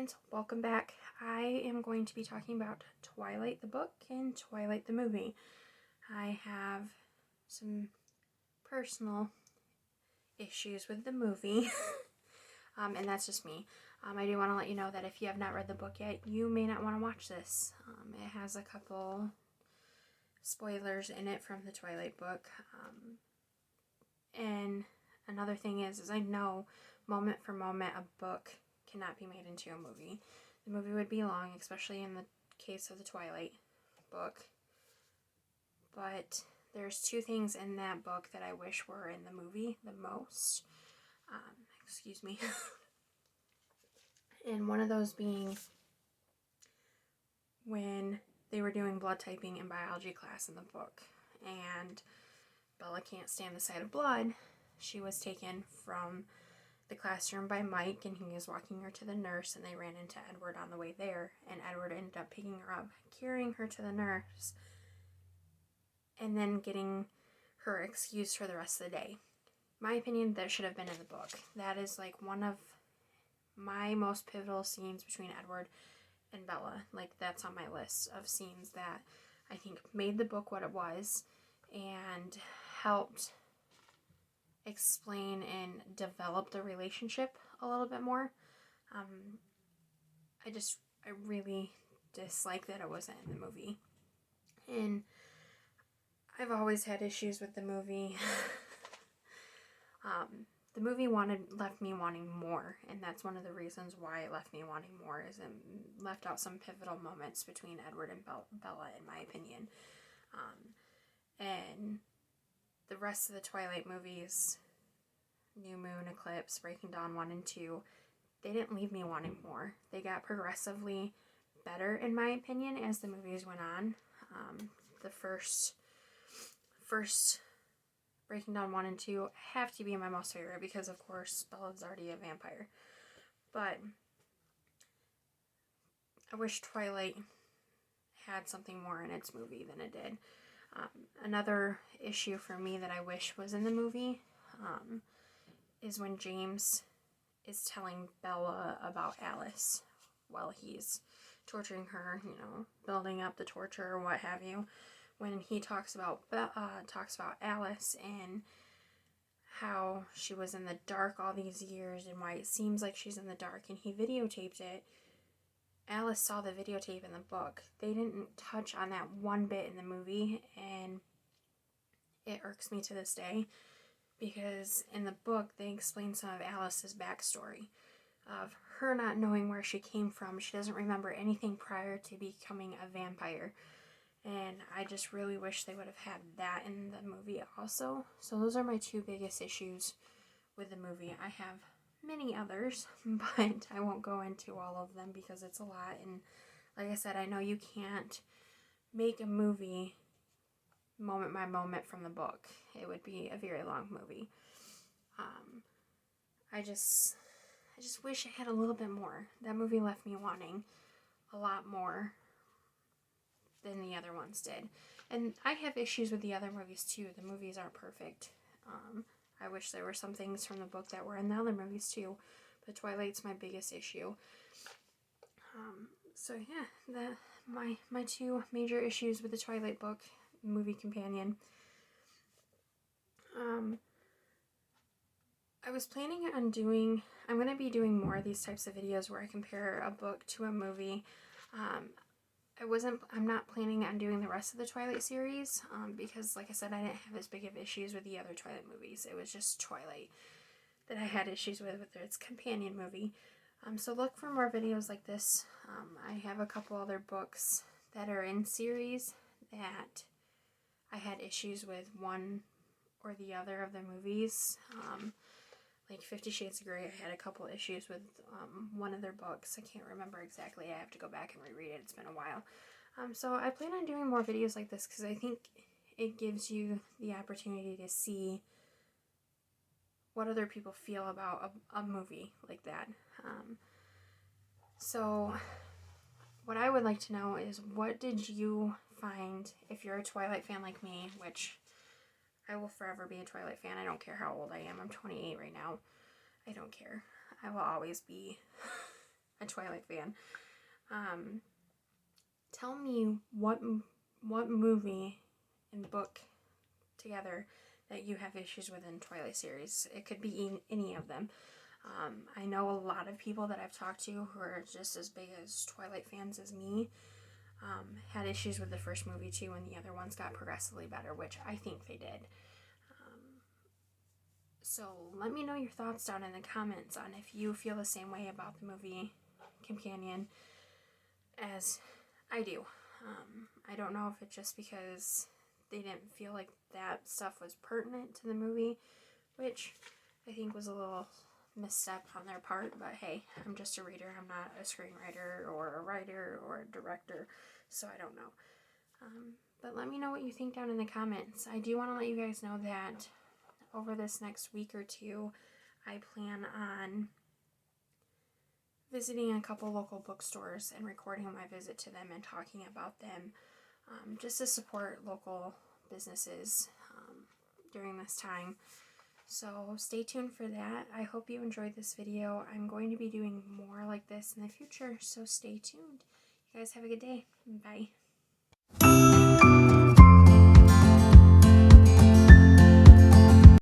friends, welcome back. I am going to be talking about Twilight the book and Twilight the movie. I have some personal issues with the movie, and that's just me. I do want to let you know that if you have not read the book yet, you may not want to watch this. It has a couple spoilers in it from the Twilight book, and another thing is I know moment for moment a book cannot be made into a movie. The movie would be long, especially in the case of the Twilight book. But there's two things in that book that I wish were in the movie the most. Excuse me. And one of those being when they were doing blood typing in biology class in the book. And Bella can't stand the sight of blood. She was taken from the classroom by Mike, and he was walking her to the nurse, and they ran into Edward on the way there, and Edward ended up picking her up, carrying her to the nurse, and then getting her excused for the rest of the day. My opinion, that should have been in the book. That is like one of my most pivotal scenes between Edward and Bella. Like, that's on my list of scenes that I think made the book what it was and helped explain and develop the relationship a little bit more. I really dislike that it wasn't in the movie. And I've always had issues with the movie. The movie left me wanting more, and that's one of the reasons why it left me wanting more, is it left out some pivotal moments between Edward and Bella, in my opinion. And the rest of the Twilight movies, New Moon, Eclipse, Breaking Dawn 1 and 2, they didn't leave me wanting more. They got progressively better, in my opinion, as the movies went on. The first Breaking Dawn 1 and 2 have to be my most favorite because, of course, Bella's already a vampire. But I wish Twilight had something more in its movie than it did. Another issue for me that I wish was in the movie is when James is telling Bella about Alice while he's torturing her, building up the torture or what have you. When he talks about Alice and how she was in the dark all these years and why it seems like she's in the dark, and he videotaped it. Alice saw the videotape in the book. They didn't touch on that one bit in the movie, and it irks me to this day because in the book they explain some of Alice's backstory of her not knowing where she came from. She doesn't remember anything prior to becoming a vampire. And I just really wish they would have had that in the movie also. So those are my two biggest issues with the movie. I have many others, but I won't go into all of them because it's a lot. And like I said, I know you can't make a movie moment by moment from the book. It would be a very long movie. I just wish it had a little bit more. That movie left me wanting a lot more than the other ones did. And I have issues with the other movies too. The movies aren't perfect. I wish there were some things from the book that were in the other movies too, but Twilight's my biggest issue. So yeah, my two major issues with the Twilight book movie companion. I was planning on I'm going to be doing more of these types of videos where I compare a book to a movie. I'm not planning on doing the rest of the Twilight series, because, like I said, I didn't have as big of issues with the other Twilight movies. It was just Twilight that I had issues with its companion movie. So look for more videos like this. I have a couple other books that are in series that I had issues with one or the other of the movies. Like 50 Shades of Grey, I had a couple issues with one of their books. I can't remember exactly. I have to go back and reread it. It's been a while. So I plan on doing more videos like this because I think it gives you the opportunity to see what other people feel about a movie like that. So what I would like to know is, what did you find, if you're a Twilight fan like me, which I will forever be a Twilight fan. I don't care how old I am. I'm 28 right now. I don't care. I will always be a Twilight fan. Tell me what movie and book together that you have issues with in Twilight series. It could be any of them. I know a lot of people that I've talked to who are just as big as Twilight fans as me had issues with the first movie too, and the other ones got progressively better, which I think they did. So let me know your thoughts down in the comments on if you feel the same way about the movie Companion as I do. I don't know if it's just because they didn't feel like that stuff was pertinent to the movie, which I think was a little misstep on their part, but hey, I'm just a reader. I'm not a screenwriter or a writer or a director, so I don't know. But let me know what you think down in the comments. I do want to let you guys know that over this next week or two, I plan on visiting a couple local bookstores and recording my visit to them and talking about them, just to support local businesses during this time. So stay tuned for that. I hope you enjoyed this video. I'm going to be doing more like this in the future, so stay tuned. You guys have a good day. Bye.